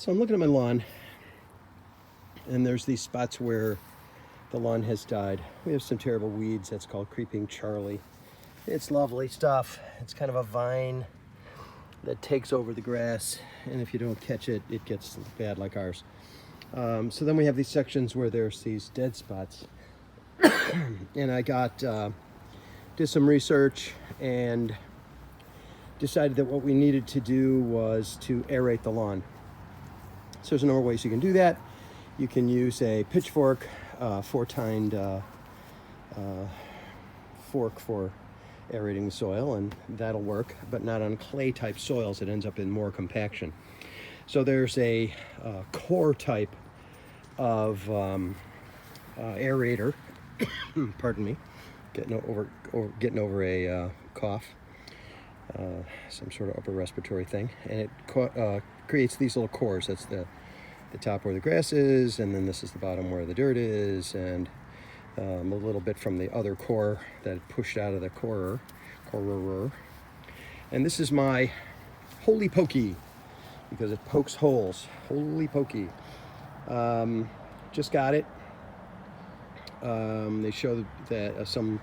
So I'm looking at my lawn, and there's these spots where the lawn has died. We have some terrible weeds. That's called creeping Charlie. It's lovely stuff. It's kind of a vine that takes over the grass, and if you don't catch it, it gets bad like ours. So then we have these sections where there's these dead spots. And I did some research and decided that what we needed to do was to aerate the lawn. So there's a number of ways you can do that. You can use a pitchfork, four-tined fork for aerating the soil, and that'll work, but not on clay type soils. It ends up in more compaction. So there's a core type of aerator, pardon me, getting over a cough, some sort of upper respiratory thing, and it creates these little cores. That's the top where the grass is, and then this is the bottom where the dirt is, and a little bit from the other core that pushed out of the corer. And this is my Holey Pokey, because it pokes holes. Holey Pokey. Just got it. They show that some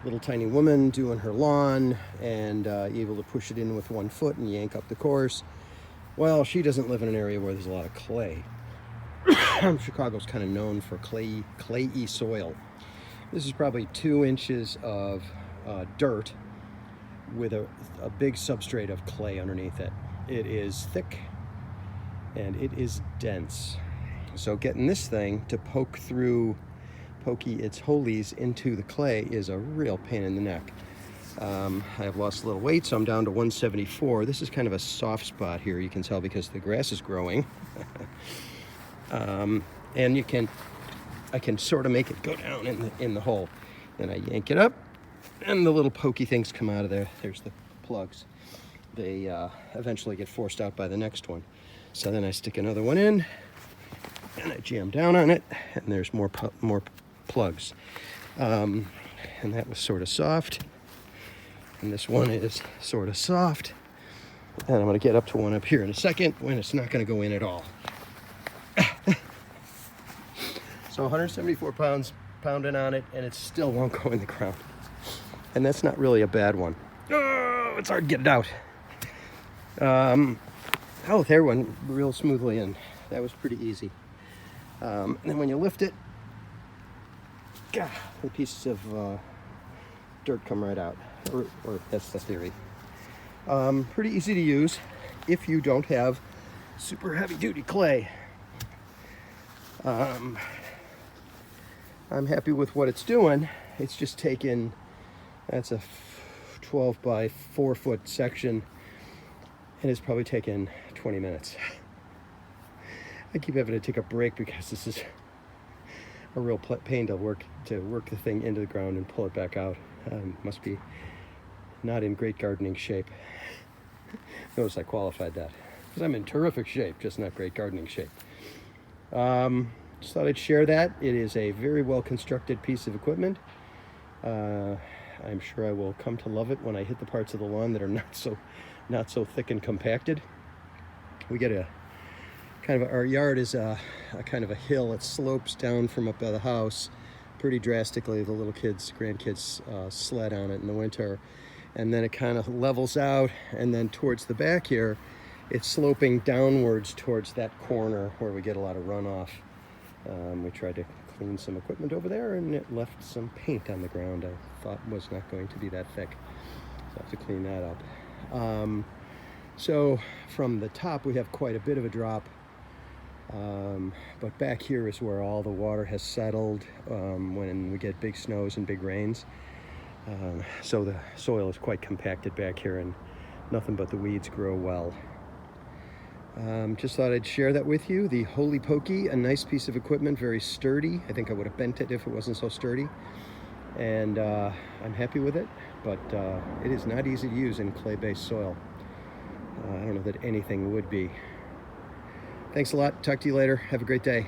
little tiny woman doing her lawn and able to push it in with one foot and yank up the cores. Well, she doesn't live in an area where there's a lot of clay. Chicago's kind of known for clayey soil. This is probably 2 inches of dirt with a big substrate of clay underneath it. It is thick and it is dense. So getting this thing to pokey its holies into the clay is a real pain in the neck. I have lost a little weight, so I'm down to 174. This is kind of a soft spot here, you can tell, because the grass is growing. And I can sort of make it go down in the hole. Then I yank it up, and the little pokey things come out of there. There's the plugs. They eventually get forced out by the next one. So then I stick another one in, and I jam down on it, and there's more plugs. And that was sort of soft. And this one is sort of soft. And I'm going to get up to one up here in a second when it's not going to go in at all. So 174 pounds pounding on it, and it still won't go in the ground. And that's not really a bad one. Oh, it's hard to get it out. Oh, there went real smoothly in. That was pretty easy. And then when you lift it, the pieces of dirt come right out. Or that's the theory. Pretty easy to use if you don't have super heavy-duty clay. I'm happy with what it's doing. It's just taken, that's a 12 by 4 foot section, and it's probably taken 20 minutes. I keep having to take a break because this is a real pain to work the thing into the ground and pull it back out. Must be not in great gardening shape. Notice I qualified that, because I'm in terrific shape, just not great gardening shape. Just thought I'd share that. It is a very well constructed piece of equipment. I'm sure I will come to love it when I hit the parts of the lawn that are not so thick and compacted. We get our yard is a kind of a hill. It slopes down from up by the house pretty drastically. The little grandkids sled on it in the winter, and then it kind of levels out, and then towards the back here, it's sloping downwards towards that corner where we get a lot of runoff. We tried to clean some equipment over there, and it left some paint on the ground I thought was not going to be that thick. So I have to clean that up. So from the top, we have quite a bit of a drop. But back here is where all the water has settled when we get big snows and big rains. So the soil is quite compacted back here, and nothing but the weeds grow well. Just thought I'd share that with you. The Holey Pokey, a nice piece of equipment, very sturdy. I think I would have bent it if it wasn't so sturdy. And I'm happy with it, but it is not easy to use in clay-based soil. I don't know that anything would be. Thanks a lot. Talk to you later. Have a great day.